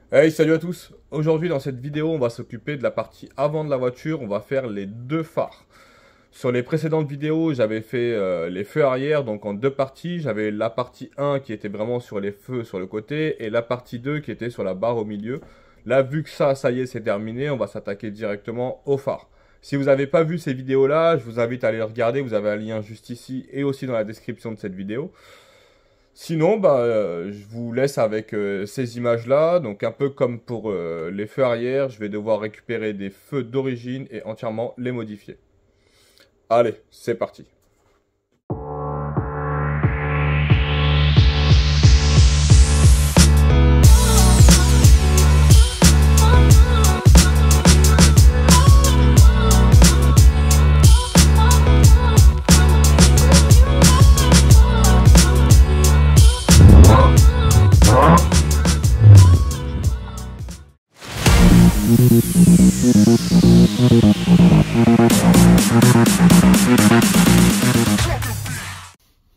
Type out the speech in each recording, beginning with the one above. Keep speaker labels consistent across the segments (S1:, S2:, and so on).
S1: Hey, salut à tous! Aujourd'hui dans cette vidéo on va s'occuper de la partie avant de la voiture, on va faire les deux phares. Sur les précédentes vidéos j'avais fait les feux arrière, donc en deux parties. J'avais la partie 1 qui était vraiment sur les feux sur le côté et la partie 2 qui était sur la barre au milieu. Là vu que ça y est c'est terminé, on va s'attaquer directement aux phares. Si vous n'avez pas vu ces vidéos là, je vous invite à aller les regarder, vous avez un lien juste ici et aussi dans la description de cette vidéo. Sinon, je vous laisse avec ces images-là. Donc, un peu comme pour les feux arrière, je vais devoir récupérer des feux d'origine et entièrement les modifier. Allez, c'est parti.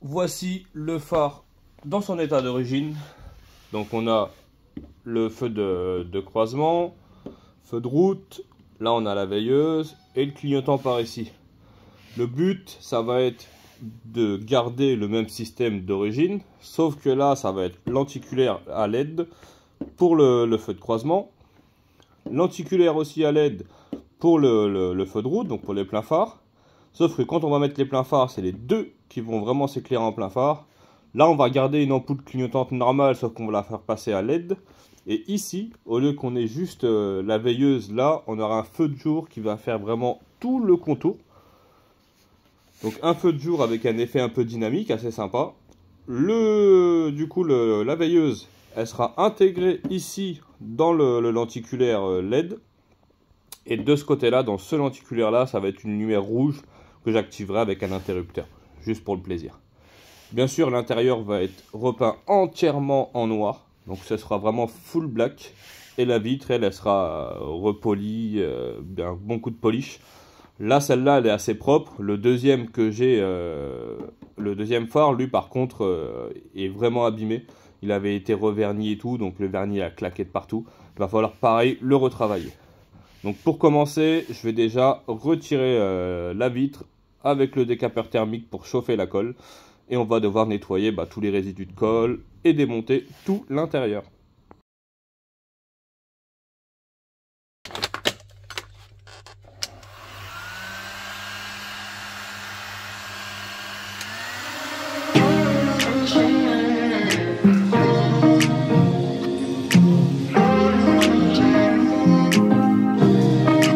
S1: Voici le phare dans son état d'origine. Donc on a le feu de croisement, feu de route, là on a la veilleuse et le clignotant par ici. Le but ça va être de garder le même système d'origine, sauf que là ça va être lenticulaire à LED pour le feu de croisement, lenticulaire aussi à LED pour le feu de route, donc pour les pleins phares. Sauf que quand on va mettre les pleins phares, c'est les deux qui vont vraiment s'éclairer en plein phare. Là, on va garder une ampoule clignotante normale, sauf qu'on va la faire passer à LED. Et ici, au lieu qu'on ait juste la veilleuse, là, on aura un feu de jour qui va faire vraiment tout le contour. Donc un feu de jour avec un effet un peu dynamique, assez sympa. Du coup, la veilleuse, elle sera intégrée ici dans le lenticulaire LED. Et de ce côté-là, dans ce lenticulaire-là, ça va être une lumière rouge que j'activerai avec un interrupteur, juste pour le plaisir. Bien sûr, l'intérieur va être repeint entièrement en noir, donc ce sera vraiment full black. Et la vitre, elle sera repolie, un bon coup de polish. Là, celle-là, elle est assez propre. Le deuxième que j'ai, le deuxième phare, lui, par contre, est vraiment abîmé. Il avait été reverni et tout, donc le vernis a claqué de partout. Il va falloir, pareil, le retravailler. Donc pour commencer, je vais déjà retirer la vitre avec le décapeur thermique pour chauffer la colle. Et on va devoir nettoyer tous les résidus de colle et démonter tout l'intérieur.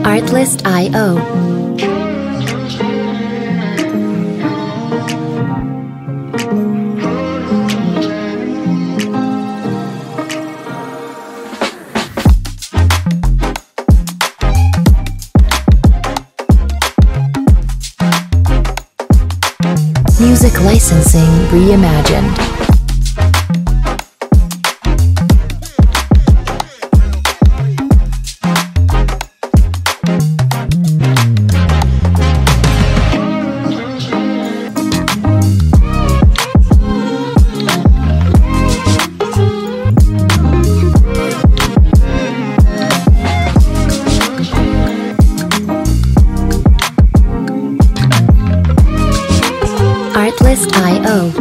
S2: Artlist.io. Music licensing reimagined. Artlist.io.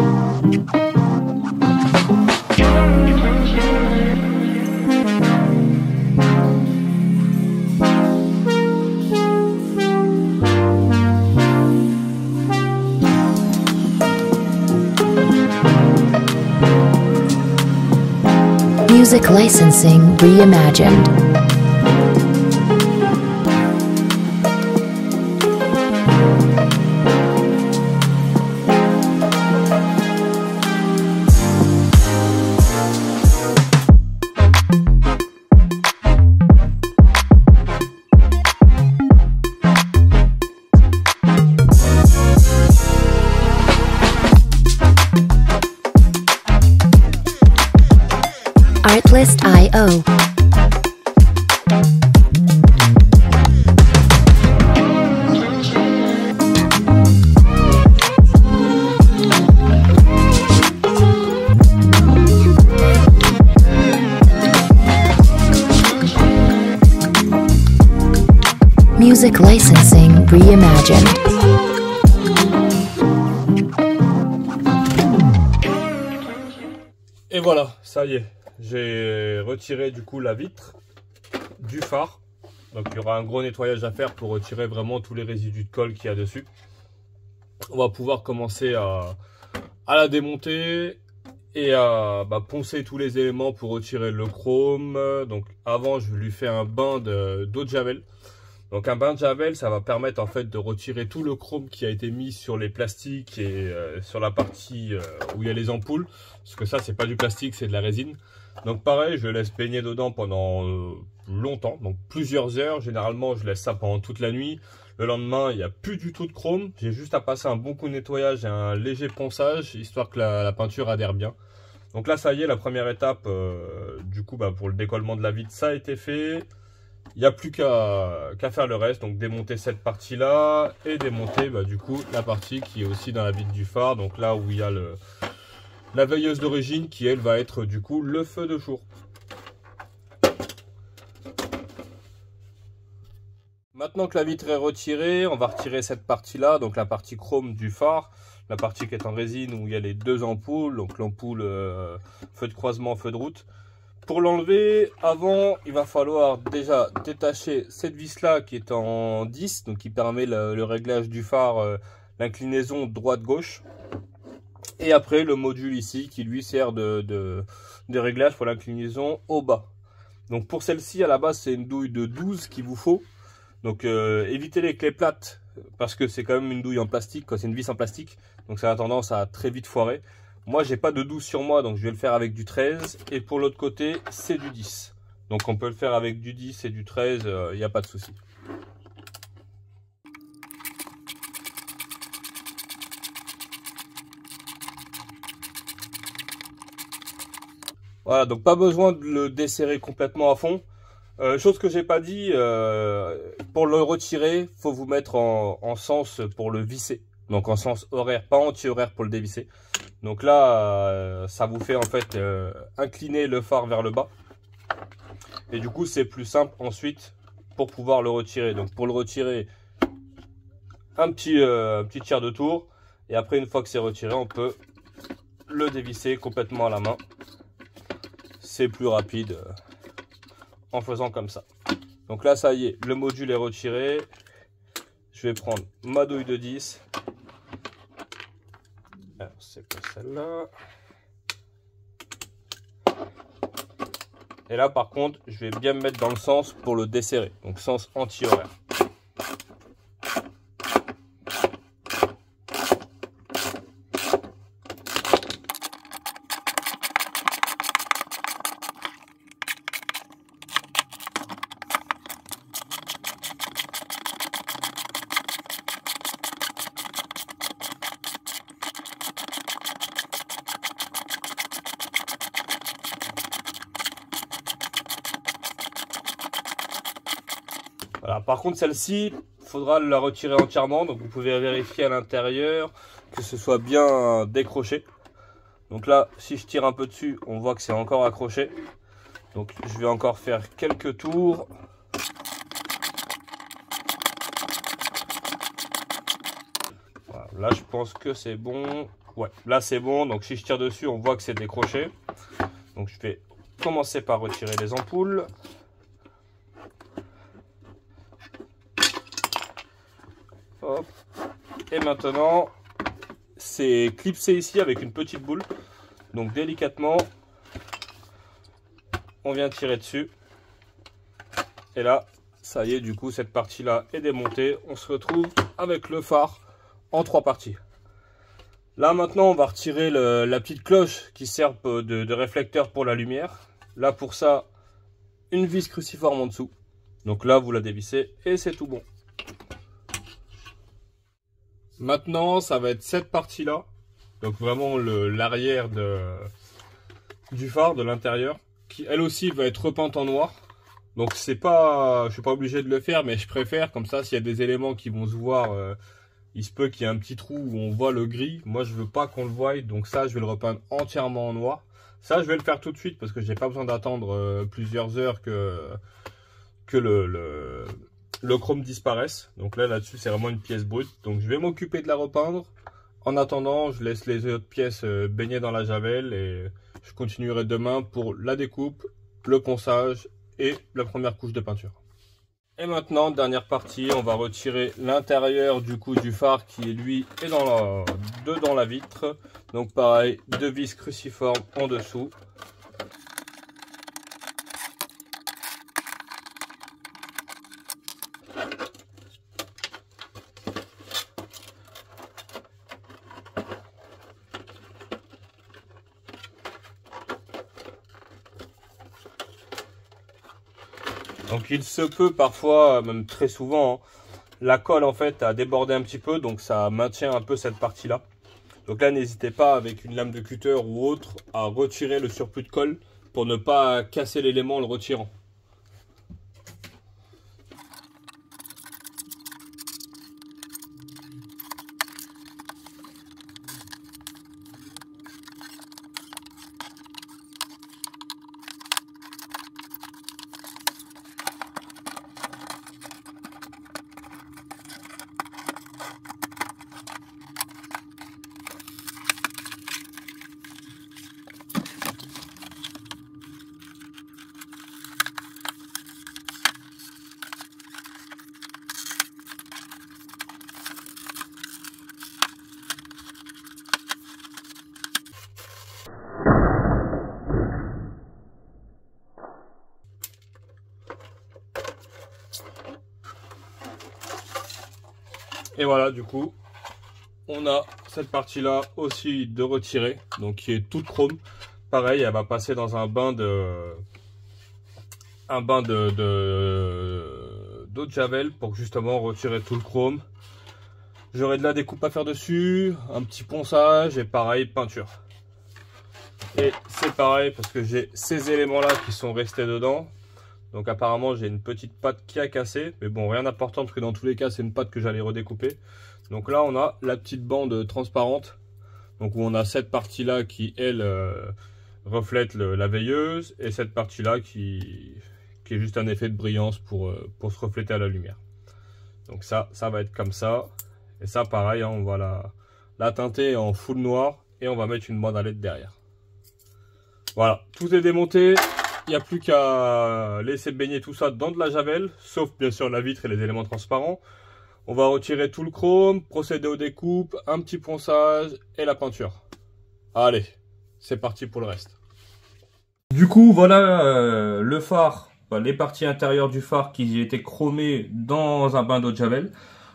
S2: Music licensing reimagined. Artlist.io. Music licensing reimagined.
S1: Et voilà, ça y est, j'ai retiré du coup la vitre du phare. Donc il y aura un gros nettoyage à faire pour retirer vraiment tous les résidus de colle qu'il y a dessus. On va pouvoir commencer à la démonter et à poncer tous les éléments pour retirer le chrome. Donc avant, je lui fais un bain d'eau de javel. Donc un bain de javel, ça va permettre en fait de retirer tout le chrome qui a été mis sur les plastiques et sur la partie où il y a les ampoules. Parce que ça, c'est pas du plastique, c'est de la résine. Donc pareil, je laisse baigner dedans pendant longtemps, donc plusieurs heures. Généralement, je laisse ça pendant toute la nuit. Le lendemain, il n'y a plus du tout de chrome. J'ai juste à passer un bon coup de nettoyage et un léger ponçage, histoire que la peinture adhère bien. Donc là, ça y est, la première étape, du coup, pour le décollement de la vitre, ça a été fait. Il n'y a plus qu'à faire le reste, donc démonter cette partie-là et démonter du coup la partie qui est aussi dans la vitre du phare. Donc là où il y a la veilleuse d'origine qui elle va être du coup le feu de jour. Maintenant que la vitre est retirée, on va retirer cette partie-là, donc la partie chrome du phare, la partie qui est en résine où il y a les deux ampoules, donc l'ampoule feu de croisement, feu de route. Pour l'enlever, avant, il va falloir déjà détacher cette vis-là qui est en 10, donc qui permet le réglage du phare, l'inclinaison droite-gauche. Et après, le module ici qui lui sert de réglage pour l'inclinaison au bas. Donc pour celle-ci, à la base, c'est une douille de 12 qu'il vous faut. Donc évitez les clés plates parce que c'est quand même une douille en plastique, c'est une vis en plastique. Donc ça a tendance à très vite foirer. Moi, j'ai pas de 12 sur moi, donc je vais le faire avec du 13. Et pour l'autre côté, c'est du 10. Donc on peut le faire avec du 10 et du 13, il n'y a pas de souci. Voilà, donc pas besoin de le desserrer complètement à fond. Chose que j'ai pas dit, pour le retirer, faut vous mettre en sens pour le visser. Donc en sens horaire, pas anti-horaire pour le dévisser. Donc là, ça vous fait en fait incliner le phare vers le bas. Et du coup, c'est plus simple ensuite pour pouvoir le retirer. Donc pour le retirer, un petit tiers de tour. Et après, une fois que c'est retiré, on peut le dévisser complètement à la main. C'est plus rapide en faisant comme ça. Donc là, ça y est, le module est retiré. Je vais prendre ma douille de 10. C'est pas celle-là. Et là, par contre, je vais bien me mettre dans le sens pour le desserrer. Donc, sens anti-horaire. Voilà, par contre celle-ci, il faudra la retirer entièrement, donc vous pouvez vérifier à l'intérieur que ce soit bien décroché. Donc là, si je tire un peu dessus, on voit que c'est encore accroché. Donc je vais encore faire quelques tours. Voilà, là je pense que c'est bon. Ouais, là c'est bon, donc si je tire dessus, on voit que c'est décroché. Donc je vais commencer par retirer les ampoules. Hop. Et maintenant, c'est clipsé ici avec une petite boule. Donc délicatement, on vient tirer dessus. Et là, ça y est, du coup, cette partie-là est démontée. On se retrouve avec le phare en 3 parties. Là, maintenant, on va retirer la petite cloche qui sert de réflecteur pour la lumière. Là, pour ça, une vis cruciforme en dessous. Donc là, vous la dévissez et c'est tout bon. Maintenant, ça va être cette partie-là. Donc vraiment l'arrière du phare, de l'intérieur, qui elle aussi va être repeinte en noir. Donc c'est pas, je suis pas obligé de le faire, mais je préfère, comme ça, s'il y a des éléments qui vont se voir, il se peut qu'il y ait un petit trou où on voit le gris. Moi, je veux pas qu'on le voie, donc ça, je vais le repeindre entièrement en noir. Ça, je vais le faire tout de suite parce que j'ai pas besoin d'attendre plusieurs heures que le chrome disparaisse. Donc là-dessus, c'est vraiment une pièce brute. Donc je vais m'occuper de la repeindre. En attendant, je laisse les autres pièces baigner dans la javel et je continuerai demain pour la découpe, le ponçage et la première couche de peinture. Et maintenant, dernière partie, on va retirer l'intérieur du coup du phare qui lui est dedans la vitre. Donc pareil, 2 vis cruciformes en dessous. Donc il se peut parfois, même très souvent, hein, la colle en fait a débordé un petit peu, donc ça maintient un peu cette partie là. Donc là n'hésitez pas avec une lame de cutter ou autre à retirer le surplus de colle pour ne pas casser l'élément en le retirant. Et voilà, du coup, on a cette partie-là aussi de retirer, donc qui est toute chrome. Pareil, elle va passer dans un bain d'eau de javel pour justement retirer tout le chrome. J'aurai de la découpe à faire dessus, un petit ponçage et pareil, peinture. Et c'est pareil parce que j'ai ces éléments-là qui sont restés dedans. Donc apparemment j'ai une petite patte qui a cassé, mais bon rien d'important parce que dans tous les cas c'est une patte que j'allais redécouper. Donc là on a la petite bande transparente, donc où on a cette partie là qui elle reflète la veilleuse et cette partie là qui est juste un effet de brillance pour se refléter à la lumière. Donc ça va être comme ça, et ça pareil hein, on va la teinter en full noir et on va mettre une bande à LED derrière. Voilà, tout est démonté. Il n'y a plus qu'à laisser baigner tout ça dans de la javel, sauf bien sûr la vitre et les éléments transparents. On va retirer tout le chrome, procéder aux découpes, un petit ponçage et la peinture. Allez, c'est parti pour le reste. Du coup, voilà le phare, les parties intérieures du phare qui étaient chromées dans un bain d'eau de javel.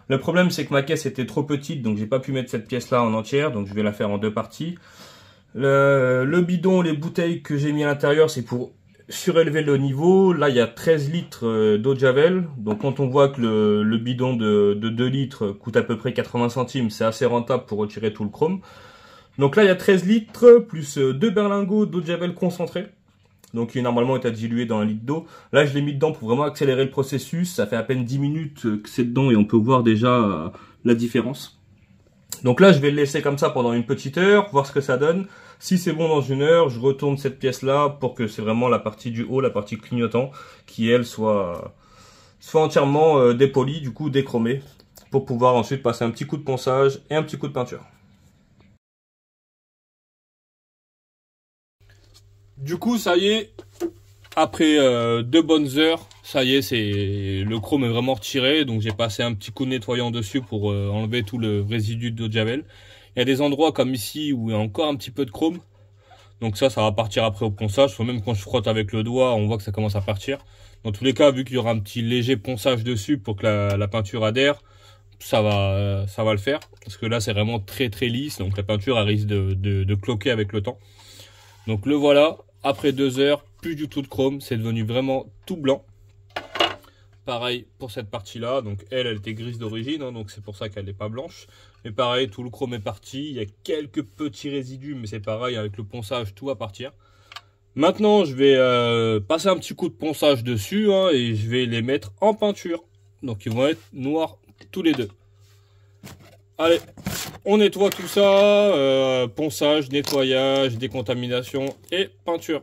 S1: Le problème, c'est que ma caisse était trop petite, donc j'ai pas pu mettre cette pièce-là en entière, donc je vais la faire en 2 parties. Le bidon, les bouteilles que j'ai mis à l'intérieur, c'est pour surélever le niveau. Là il y a 13 litres d'eau de javel, donc quand on voit que le bidon de 2 litres coûte à peu près 80 centimes, c'est assez rentable pour retirer tout le chrome. Donc là il y a 13 litres plus 2 berlingots d'eau de javel concentrée, donc qui normalement est à diluer dans 1 litre d'eau. Là je l'ai mis dedans pour vraiment accélérer le processus, ça fait à peine 10 minutes que c'est dedans et on peut voir déjà la différence. Donc là je vais le laisser comme ça pendant une petite heure, voir ce que ça donne. Si c'est bon dans 1 heure, je retourne cette pièce là pour que c'est vraiment la partie du haut, la partie clignotant, qui elle soit entièrement dépolie, du coup déchromée, pour pouvoir ensuite passer un petit coup de ponçage et un petit coup de peinture. Du coup ça y est, après 2 bonnes heures, ça y est, le chrome est vraiment retiré, donc j'ai passé un petit coup de nettoyant dessus pour enlever tout le résidu d'eau de javel. Il y a des endroits comme ici où il y a encore un petit peu de chrome, donc ça va partir après au ponçage. Même quand je frotte avec le doigt, on voit que ça commence à partir. Dans tous les cas, vu qu'il y aura un petit léger ponçage dessus pour que la peinture adhère, ça va le faire, parce que là c'est vraiment très très lisse, donc la peinture elle risque de cloquer avec le temps. Donc le voilà, après 2 heures, plus du tout de chrome, c'est devenu vraiment tout blanc. Pareil pour cette partie là, donc elle était grise d'origine, hein, donc c'est pour ça qu'elle n'est pas blanche. Mais pareil, tout le chrome est parti, il y a quelques petits résidus, mais c'est pareil, avec le ponçage tout va partir. Maintenant je vais passer un petit coup de ponçage dessus hein, et je vais les mettre en peinture. Donc ils vont être noirs tous les deux. Allez, on nettoie tout ça, ponçage, nettoyage, décontamination et peinture.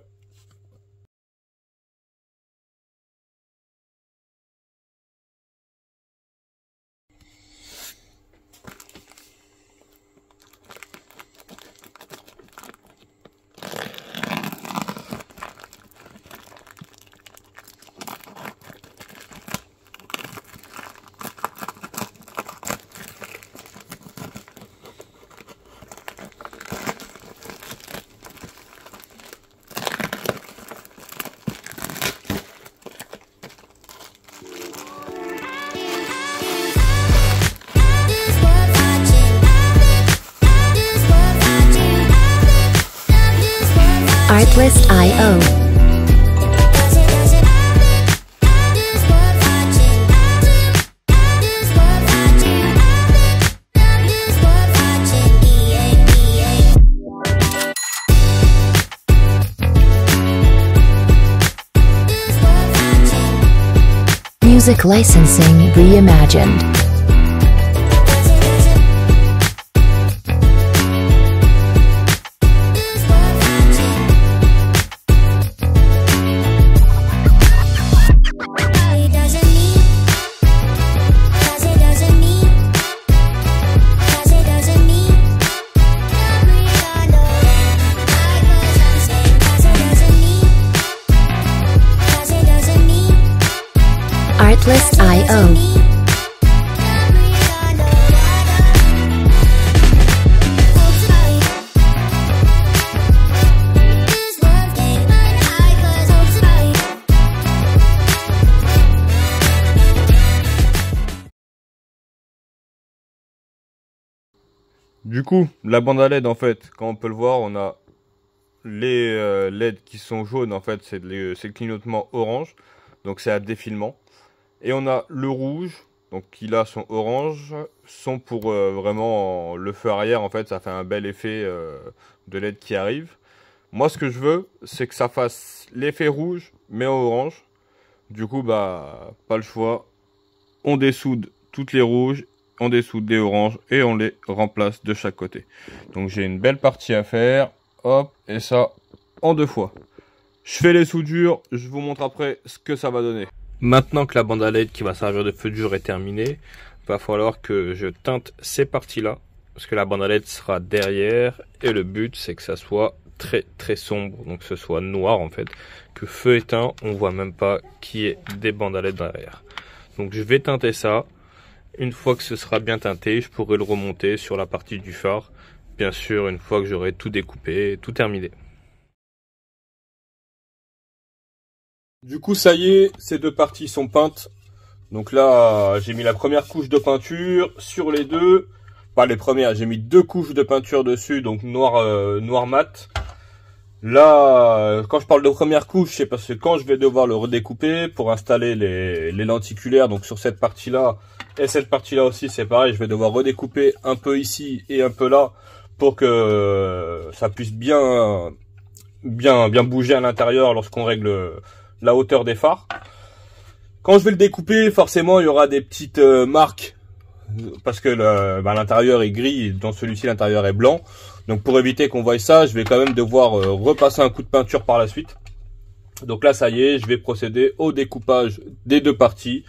S2: Artlist.io. Music licensing reimagined. Artlist.io.
S1: Du coup, la bande à LED, en fait, quand on peut le voir, on a les LED qui sont jaunes, en fait, c'est le clignotement orange, donc c'est à défilement. Et on a le rouge, donc qui là sont orange, sont pour vraiment le feu arrière, en fait, ça fait un bel effet de LED qui arrive. Moi, ce que je veux, c'est que ça fasse l'effet rouge, mais en orange. Du coup, bah, pas le choix. On dessoude toutes les rouges, on dessoude les oranges et on les remplace de chaque côté. Donc j'ai une belle partie à faire. Hop, et ça en 2 fois. Je fais les soudures, je vous montre après ce que ça va donner. Maintenant que la bande à LED qui va servir de feu dur est terminée, va falloir que je teinte ces parties-là, parce que la bande à LED sera derrière, et le but c'est que ça soit très sombre, donc que ce soit noir en fait, que feu éteint, on voit même pas qu'il y ait des bandes à LED derrière. Donc je vais teinter ça. Une fois que ce sera bien teinté, je pourrai le remonter sur la partie du phare. Bien sûr, une fois que j'aurai tout découpé, tout terminé. Du coup, ça y est, ces deux parties sont peintes. Donc là, j'ai mis la première couche de peinture sur les deux. Pas les premières, j'ai mis 2 couches de peinture dessus, donc noir mat. Là, quand je parle de première couche, c'est parce que quand je vais devoir le redécouper pour installer les lenticulaires, donc sur cette partie-là et cette partie-là aussi, c'est pareil, je vais devoir redécouper un peu ici et un peu là pour que ça puisse bien bouger à l'intérieur lorsqu'on règle la hauteur des phares. Quand je vais le découper, forcément, il y aura des petites marques parce que l'intérieur est gris, dans celui-ci l'intérieur est blanc. Donc pour éviter qu'on voie ça, je vais quand même devoir repasser un coup de peinture par la suite. Donc là, ça y est, je vais procéder au découpage des deux parties.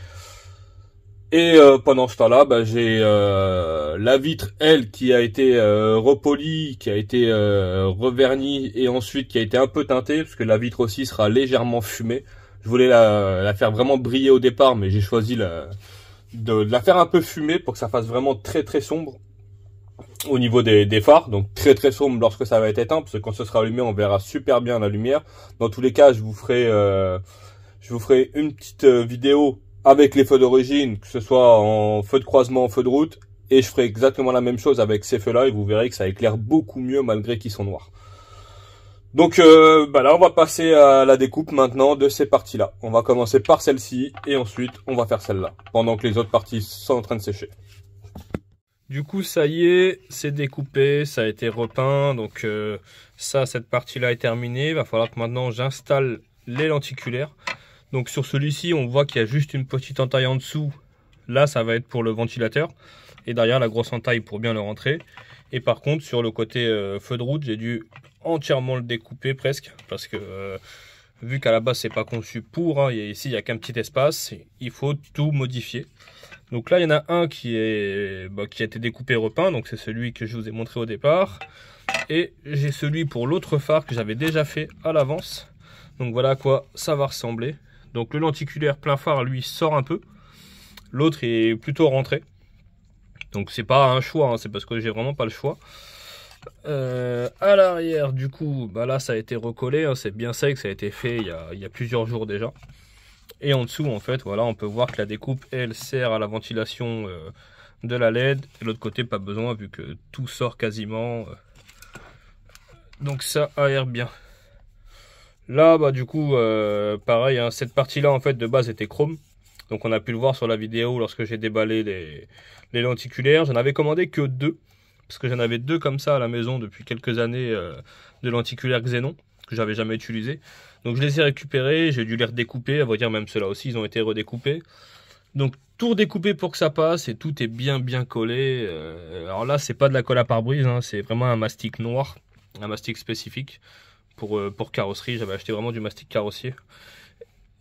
S1: Et pendant ce temps-là, j'ai la vitre, elle, qui a été repolie, qui a été revernie et ensuite qui a été un peu teintée, parce que la vitre aussi sera légèrement fumée. Je voulais la faire vraiment briller au départ, mais j'ai choisi de la faire un peu fumée pour que ça fasse vraiment très sombre au niveau des phares, donc très sombre lorsque ça va être éteint, parce que quand ce sera allumé, on verra super bien la lumière. Dans tous les cas, je vous ferai une petite vidéo avec les feux d'origine, que ce soit en feu de croisement, en feu de route, et je ferai exactement la même chose avec ces feux-là, et vous verrez que ça éclaire beaucoup mieux malgré qu'ils sont noirs. Donc là, on va passer à la découpe maintenant de ces parties-là. On va commencer par celle-ci, et ensuite, on va faire celle-là, pendant que les autres parties sont en train de sécher. Du coup, ça y est, c'est découpé, ça a été repeint, donc cette partie-là est terminée. Il va falloir que maintenant j'installe les lenticulaires. Donc sur celui-ci, on voit qu'il y a juste une petite entaille en dessous. Là, ça va être pour le ventilateur. Et derrière, la grosse entaille pour bien le rentrer. Et par contre, sur le côté feu de route, j'ai dû entièrement le découper presque. Parce que vu qu'à la base, c'est pas conçu pour, ici, il n'y a qu'un petit espace. Il faut tout modifier. Donc là, il y en a un qui a été découpé et repeint. Donc c'est celui que je vous ai montré au départ. Et j'ai celui pour l'autre phare que j'avais déjà fait à l'avance. Donc voilà à quoi ça va ressembler. Donc le lenticulaire plein phare, lui, sort un peu. L'autre est plutôt rentré. Donc c'est pas un choix, c'est parce que j'ai vraiment pas le choix. À l'arrière, du coup, là ça a été recollé. C'est bien sec, ça a été fait il y a plusieurs jours déjà. Et en dessous, en fait, voilà, on peut voir que la découpe, elle, sert à la ventilation de la LED. Et l'autre côté, pas besoin, vu que tout sort quasiment. Donc ça aère bien. Là, bah du coup, pareil, hein, cette partie-là, en fait, de base, était chrome. Donc on a pu le voir sur la vidéo lorsque j'ai déballé les lenticulaires. J'en avais commandé que 2, parce que j'en avais 2 comme ça à la maison depuis quelques années, de lenticulaires Xenon, que j'avais jamais utilisé. Donc je les ai récupérés, j'ai dû les redécouper, à vrai dire même ceux-là aussi, ils ont été redécoupés. Donc tout redécoupé pour que ça passe, et tout est bien collé. Alors là, c'est pas de la colle à pare-brise, hein, c'est vraiment un mastic noir, un mastic spécifique pour carrosserie. J'avais acheté vraiment du mastic carrossier.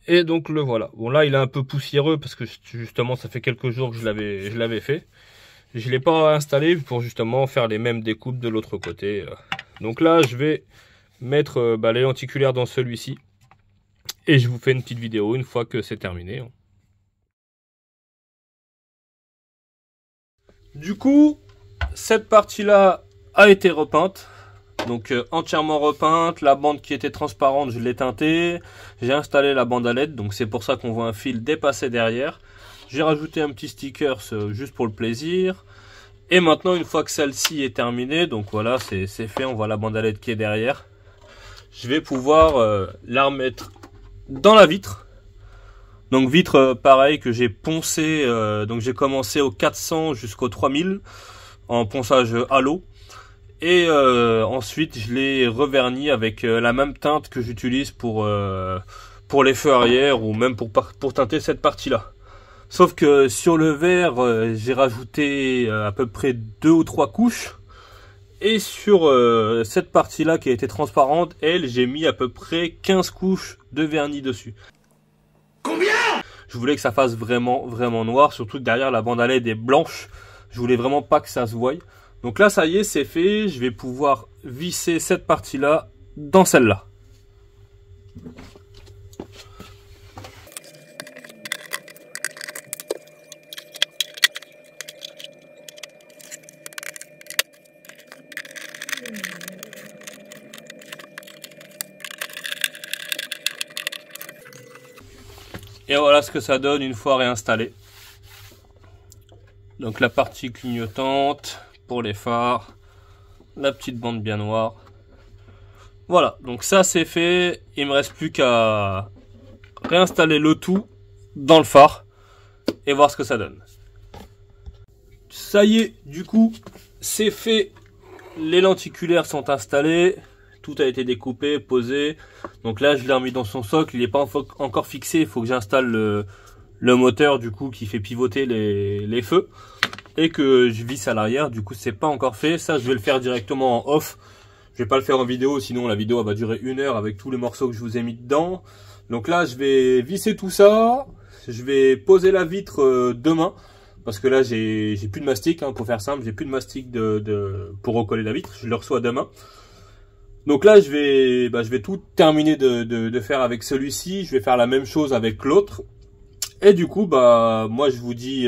S1: Et donc le voilà. Bon là, il est un peu poussiéreux parce que justement, ça fait quelques jours que je l'avais fait. Je l'ai pas installé pour justement faire les mêmes découpes de l'autre côté. Donc là, je vais mettre les lenticulaires dans celui-ci. Et je vous fais une petite vidéo une fois que c'est terminé. Du coup, cette partie-là a été repeinte. Donc entièrement repeinte. La bande qui était transparente, je l'ai teintée. J'ai installé la bande à LED. Donc c'est pour ça qu'on voit un fil dépasser derrière. J'ai rajouté un petit sticker juste pour le plaisir. Et maintenant, une fois que celle-ci est terminée, donc voilà, c'est fait. On voit la bande à LED qui est derrière. Je vais pouvoir la remettre dans la vitre. Donc vitre pareil que j'ai poncé. Donc j'ai commencé au 400 jusqu'au 3000 en ponçage à l'eau. Et ensuite, je l'ai reverni avec la même teinte que j'utilise pour les feux arrière ou même pour teinter cette partie-là. Sauf que sur le verre, j'ai rajouté à peu près 2 ou 3 couches. Et sur cette partie-là qui a été transparente, elle, j'ai mis à peu près 15 couches de vernis dessus. Combien? Je voulais que ça fasse vraiment noir, surtout que derrière la bande à LED est blanche. Je voulais vraiment pas que ça se voie. Donc là, ça y est, c'est fait. Je vais pouvoir visser cette partie-là dans celle-là. Et voilà ce que ça donne une fois réinstallé. Donc la partie clignotante pour les phares, la petite bande bien noire. Voilà, donc ça c'est fait. Il me reste plus qu'à réinstaller le tout dans le phare et voir ce que ça donne. Ça y est, du coup, c'est fait. Les lenticulaires sont installés. Tout a été découpé, posé. Donc là, je l'ai remis dans son socle. Il n'est pas encore fixé. Il faut que j'installe le moteur, du coup, qui fait pivoter les feux. Et que je visse à l'arrière. Du coup, c'est pas encore fait. Ça, je vais le faire directement en off. Je vais pas le faire en vidéo. Sinon, la vidéo elle va durer 1 heure avec tous les morceaux que je vous ai mis dedans. Donc là, je vais visser tout ça. Je vais poser la vitre demain. Parce que là, j'ai plus de mastic, hein, pour faire simple. J'ai plus de mastic pour recoller la vitre. Je le reçois demain. Donc là, je vais tout terminer de faire avec celui-ci. Je vais faire la même chose avec l'autre. Et du coup, moi, je vous dis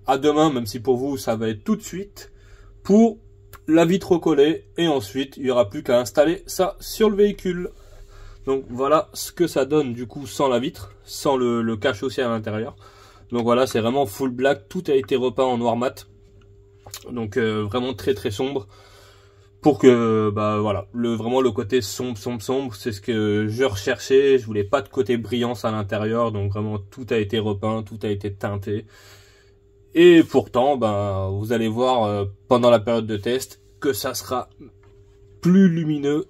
S1: à demain, même si pour vous, ça va être tout de suite, pour la vitre recollée. Et ensuite, il n'y aura plus qu'à installer ça sur le véhicule. Donc voilà ce que ça donne du coup sans la vitre, sans le cache aussi à l'intérieur. Donc voilà, c'est vraiment full black. Tout a été repeint en noir mat. Donc vraiment très sombre. Pour que, voilà, vraiment le côté sombre, c'est ce que je recherchais. Je voulais pas de côté brillance à l'intérieur, donc vraiment tout a été repeint, tout a été teinté. Et pourtant, vous allez voir pendant la période de test que ça sera plus lumineux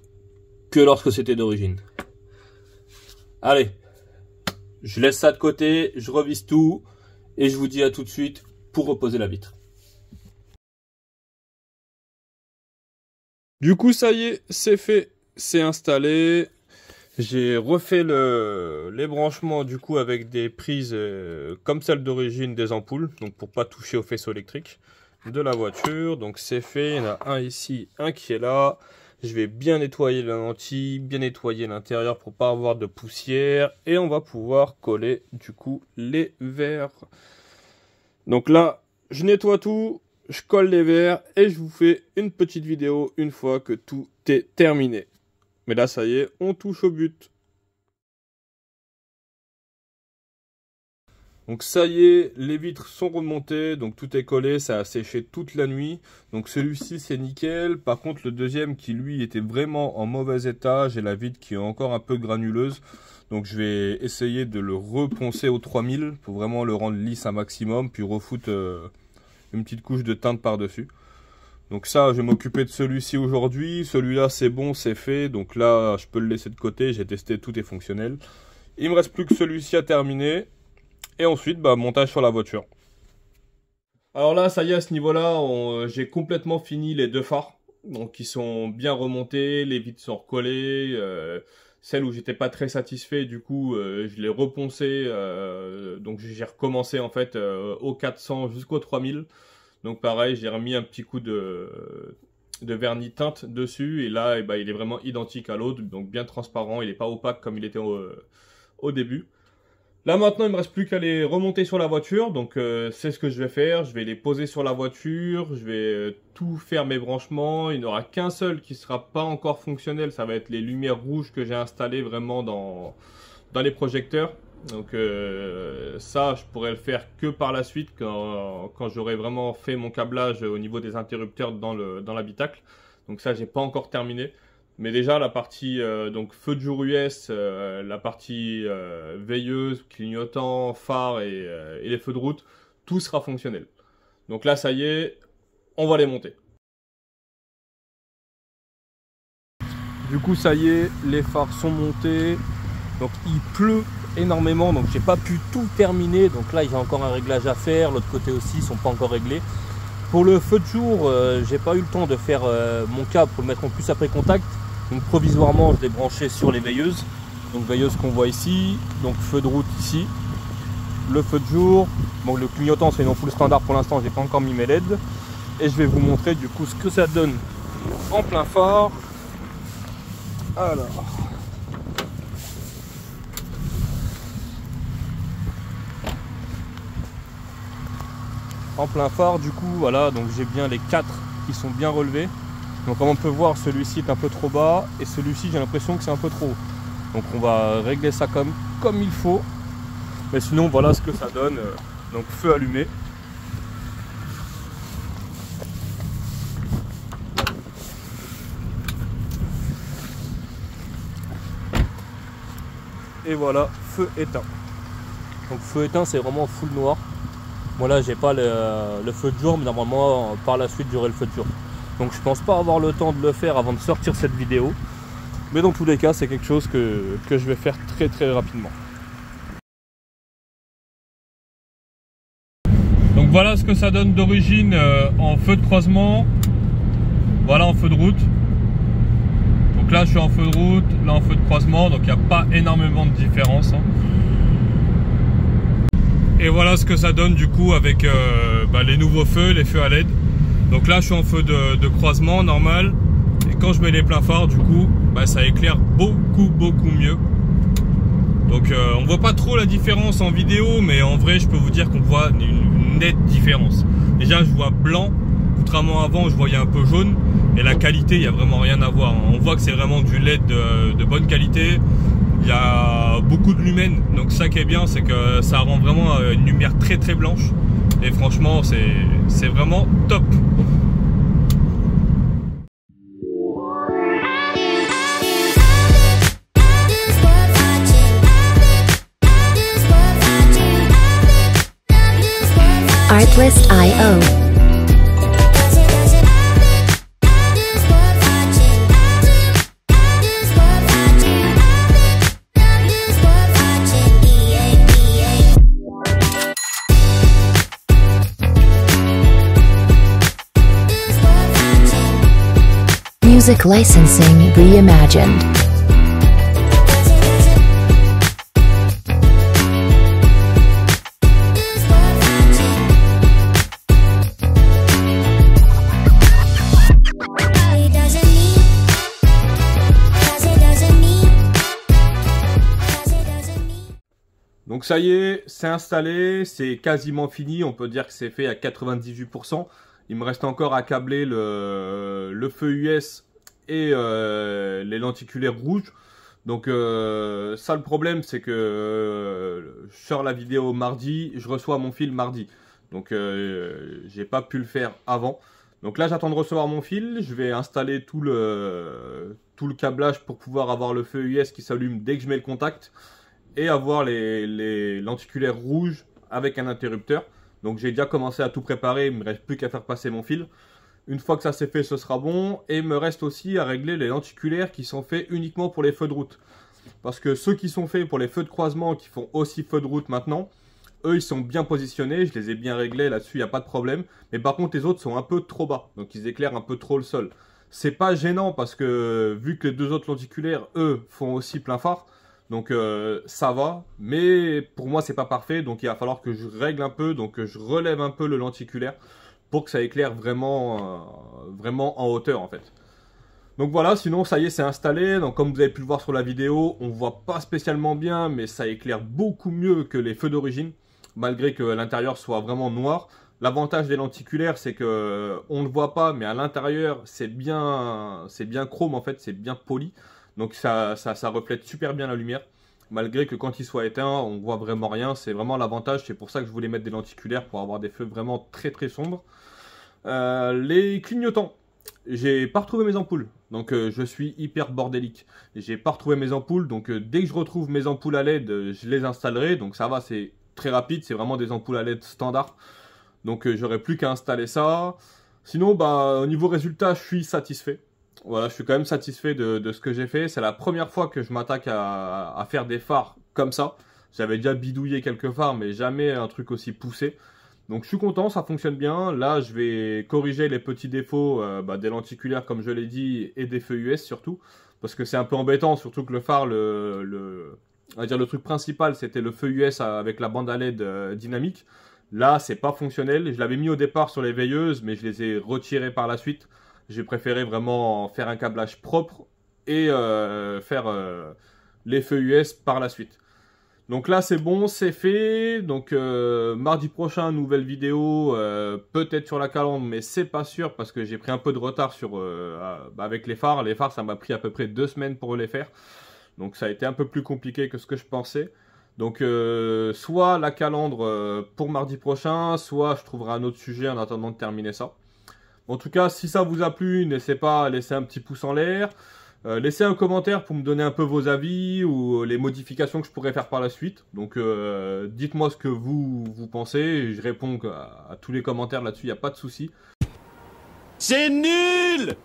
S1: que lorsque c'était d'origine. Allez, je laisse ça de côté, je revisse tout et je vous dis à tout de suite pour reposer la vitre. Du coup, ça y est, c'est fait, c'est installé. J'ai refait les branchements du coup avec des prises comme celle d'origine des ampoules, donc pour pas toucher au faisceau électrique de la voiture. Donc c'est fait, il y en a un ici, un qui est là. Je vais bien nettoyer la lentille, bien nettoyer l'intérieur pour pas avoir de poussière. Et on va pouvoir coller du coup les verres. Donc là, je nettoie tout. Je colle les verres et je vous fais une petite vidéo une fois que tout est terminé. Mais là, ça y est, on touche au but. Donc ça y est, les vitres sont remontées, donc tout est collé, ça a séché toute la nuit. Donc celui-ci c'est nickel, par contre le deuxième qui lui était vraiment en mauvais état, j'ai la vitre qui est encore un peu granuleuse. Donc je vais essayer de le reponcer au 3000 pour vraiment le rendre lisse un maximum, puis refoutre une petite couche de teinte par-dessus. Donc ça, je vais m'occuper de celui-ci aujourd'hui. Celui-là, c'est bon, c'est fait. Donc là, je peux le laisser de côté. J'ai testé, tout est fonctionnel. Il me reste plus que celui-ci à terminer. Et ensuite, montage sur la voiture. Alors là, ça y est, à ce niveau-là, j'ai complètement fini les deux phares. Donc ils sont bien remontés, les vitres sont recollées. Celle où j'étais pas très satisfait, du coup, je l'ai reponcé. Donc j'ai recommencé en fait au 400 jusqu'au 3000. Donc pareil, j'ai remis un petit coup de vernis teinte dessus. Et là, il est vraiment identique à l'autre. Donc bien transparent, il n'est pas opaque comme il était au début. Là maintenant, il me reste plus qu'à les remonter sur la voiture. Donc c'est ce que je vais faire. Je vais les poser sur la voiture. Je vais tout faire mes branchements. Il n'y en aura qu'un seul qui ne sera pas encore fonctionnel. Ça va être les lumières rouges que j'ai installées vraiment dans les projecteurs. Donc ça, je pourrais le faire que par la suite quand j'aurai vraiment fait mon câblage au niveau des interrupteurs dans l'habitacle. Donc ça, j'ai pas encore terminé. Mais déjà la partie donc feu de jour US, la partie veilleuse, clignotant, phare et les feux de route, tout sera fonctionnel. Donc là, ça y est, on va les monter. Du coup, ça y est, les phares sont montés. Donc il pleut énormément, donc j'ai pas pu tout terminer. Donc là, j'ai encore un réglage à faire. L'autre côté aussi, ils sont pas encore réglés. Pour le feu de jour, j'ai pas eu le temps de faire mon câble pour le mettre en plus après contact. Donc provisoirement, je l'ai branché sur les veilleuses. Donc veilleuse qu'on voit ici, donc feu de route ici. Le feu de jour, bon le clignotant c'est non full standard pour l'instant, j'ai pas encore mis mes LED. Et je vais vous montrer du coup ce que ça donne en plein phare. Alors. En plein phare, du coup, voilà, donc j'ai bien les 4 qui sont bien relevés. Donc comme on peut voir, celui-ci est un peu trop bas et celui-ci j'ai l'impression que c'est un peu trop haut. Donc on va régler ça comme il faut. Mais sinon voilà ce que ça donne. Donc feu allumé. Et voilà, feu éteint. Donc feu éteint, c'est vraiment full noir. Moi là j'ai pas le feu de jour, mais normalement par la suite j'aurai le feu de jour. Donc je pense pas avoir le temps de le faire avant de sortir cette vidéo. Mais dans tous les cas c'est quelque chose que je vais faire très rapidement. Donc voilà ce que ça donne d'origine en feu de croisement. Voilà en feu de route. Donc là je suis en feu de route, là en feu de croisement, donc il n'y a pas énormément de différence. Et voilà ce que ça donne du coup avec les nouveaux feux, les feux à LED. Donc là je suis en feu de croisement normal. Et quand je mets les pleins phares du coup, ça éclaire beaucoup mieux. Donc on voit pas trop la différence en vidéo, mais en vrai je peux vous dire qu'on voit une nette différence. Déjà je vois blanc, contrairement à avant je voyais un peu jaune. Et la qualité, il n'y a vraiment rien à voir. On voit que c'est vraiment du LED de bonne qualité. Il y a beaucoup de lumens, donc ça qui est bien, c'est que ça rend vraiment une lumière très blanche. Et franchement, c'est vraiment top.
S2: Artlist.io. Music licensing reimagined.
S1: Donc ça y est, c'est installé, c'est quasiment fini, on peut dire que c'est fait à 98%. Il me reste encore à câbler le feu US et les lenticulaires rouges. Donc ça, le problème, c'est que je sors la vidéo mardi, je reçois mon fil mardi. Donc j'ai pas pu le faire avant. Donc là, j'attends de recevoir mon fil. Je vais installer tout le câblage pour pouvoir avoir le feu US qui s'allume dès que je mets le contact. Et avoir les lenticulaires rouges avec un interrupteur. Donc j'ai déjà commencé à tout préparer, il me reste plus qu'à faire passer mon fil. Une fois que ça c'est fait, ce sera bon. Et il me reste aussi à régler les lenticulaires qui sont faits uniquement pour les feux de route. Parce que ceux qui sont faits pour les feux de croisement, qui font aussi feux de route maintenant, eux ils sont bien positionnés, je les ai bien réglés, là-dessus il n'y a pas de problème. Mais par contre les autres sont un peu trop bas, donc ils éclairent un peu trop le sol. C'est pas gênant parce que vu que les deux autres lenticulaires, eux, font aussi plein phare, donc ça va, mais pour moi c'est pas parfait, donc il va falloir que je règle un peu, donc je relève un peu le lenticulaire pour que ça éclaire vraiment, vraiment en hauteur en fait. Donc voilà, sinon ça y est, c'est installé. Donc comme vous avez pu le voir sur la vidéo, on voit pas spécialement bien, mais ça éclaire beaucoup mieux que les feux d'origine, malgré que l'intérieur soit vraiment noir. L'avantage des lenticulaires, c'est que on ne le voit pas, mais à l'intérieur, c'est bien chrome en fait, c'est bien poli. Donc ça reflète super bien la lumière. Malgré que quand il soit éteint, on voit vraiment rien. C'est vraiment l'avantage. C'est pour ça que je voulais mettre des lenticulaires pour avoir des feux vraiment très très sombres. Les clignotants. J'ai pas retrouvé mes ampoules. Donc je suis hyper bordélique. J'ai pas retrouvé mes ampoules. Donc dès que je retrouve mes ampoules à LED, je les installerai. Donc ça va, c'est très rapide. C'est vraiment des ampoules à LED standard. Donc j'aurai plus qu'à installer ça. Sinon, bah, au niveau résultat, je suis satisfait. Voilà, je suis quand même satisfait de ce que j'ai fait. C'est la première fois que je m'attaque à faire des phares comme ça. J'avais déjà bidouillé quelques phares, mais jamais un truc aussi poussé. Donc je suis content, ça fonctionne bien. Là, je vais corriger les petits défauts des lenticulaires, comme je l'ai dit, et des feux US surtout. Parce que c'est un peu embêtant, surtout que le phare, on va dire le truc principal, c'était le feu US avec la bande à LED dynamique. Là, c'est pas fonctionnel. Je l'avais mis au départ sur les veilleuses, mais je les ai retirées par la suite. J'ai préféré vraiment faire un câblage propre et faire les feux US par la suite. Donc là c'est bon, c'est fait. Donc mardi prochain, nouvelle vidéo, peut-être sur la calandre, mais c'est pas sûr parce que j'ai pris un peu de retard avec les phares. Les phares, ça m'a pris à peu près 2 semaines pour les faire. Donc ça a été un peu plus compliqué que ce que je pensais. Donc soit la calandre pour mardi prochain, soit je trouverai un autre sujet en attendant de terminer ça. En tout cas, si ça vous a plu, n'hésitez pas à laisser un petit pouce en l'air. Laissez un commentaire pour me donner un peu vos avis ou les modifications que je pourrais faire par la suite. Donc dites-moi ce que vous pensez. Je réponds à tous les commentaires là-dessus, il n'y a pas de souci.
S3: C'est nul!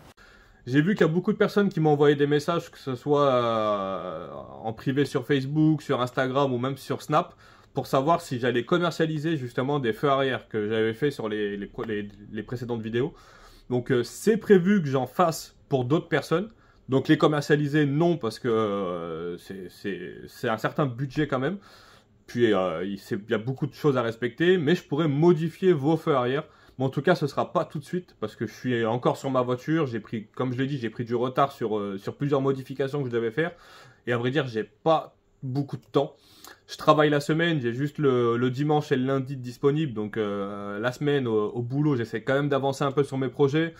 S1: J'ai vu qu'il y a beaucoup de personnes qui m'ont envoyé des messages, que ce soit en privé sur Facebook, sur Instagram ou même sur Snap, pour savoir si j'allais commercialiser justement des feux arrière que j'avais fait sur les précédentes vidéos. Donc c'est prévu que j'en fasse pour d'autres personnes. Donc les commercialiser, non, parce que c'est un certain budget quand même. Puis il y a beaucoup de choses à respecter, mais je pourrais modifier vos feux arrière. Mais en tout cas, ce ne sera pas tout de suite, parce que je suis encore sur ma voiture. J'ai pris, comme je l'ai dit, j'ai pris du retard sur plusieurs modifications que je devais faire. Et à vrai dire, j'ai pas beaucoup de temps. Je travaille la semaine, j'ai juste le dimanche et le lundi disponible. Donc la semaine au boulot, j'essaie quand même d'avancer un peu sur mes projets.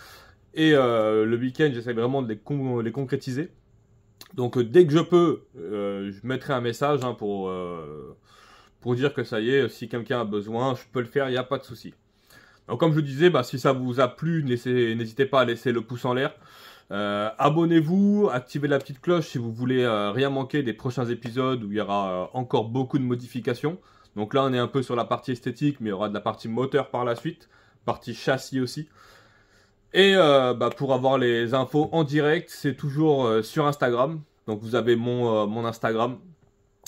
S1: Et le week-end, j'essaie vraiment de les concrétiser. Donc dès que je peux, je mettrai un message pour dire que ça y est, si quelqu'un a besoin, je peux le faire, il n'y a pas de souci. Donc comme je disais, si ça vous a plu, n'hésitez pas à laisser le pouce en l'air. Abonnez-vous, activez la petite cloche si vous voulez rien manquer des prochains épisodes où il y aura encore beaucoup de modifications. Donc là on est un peu sur la partie esthétique, mais il y aura de la partie moteur par la suite, partie châssis aussi. Et pour avoir les infos en direct, c'est toujours sur Instagram. Donc vous avez mon Instagram.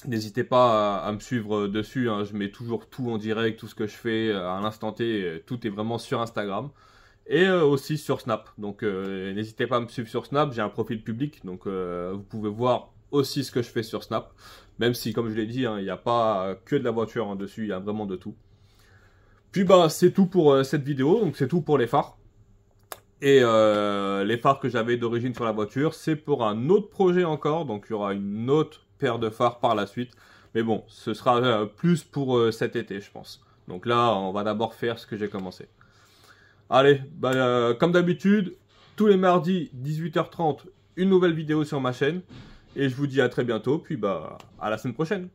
S1: N'hésitez pas à me suivre dessus, hein. Je mets toujours tout en direct, tout ce que je fais à l'instant T. Tout est vraiment sur Instagram. Et aussi sur Snap. Donc n'hésitez pas à me suivre sur Snap. J'ai un profil public. Donc vous pouvez voir aussi ce que je fais sur Snap. Même si, comme je l'ai dit, il n'y a pas que de la voiture dessus. Il y a vraiment de tout. Puis c'est tout pour cette vidéo. Donc c'est tout pour les phares. Et les phares que j'avais d'origine sur la voiture, c'est pour un autre projet encore. Donc il y aura une autre paire de phares par la suite. Mais bon, ce sera plus pour cet été, je pense. Donc là, on va d'abord faire ce que j'ai commencé. Allez, comme d'habitude, tous les mardis, 18h30, une nouvelle vidéo sur ma chaîne. Et je vous dis à très bientôt, puis à la semaine prochaine.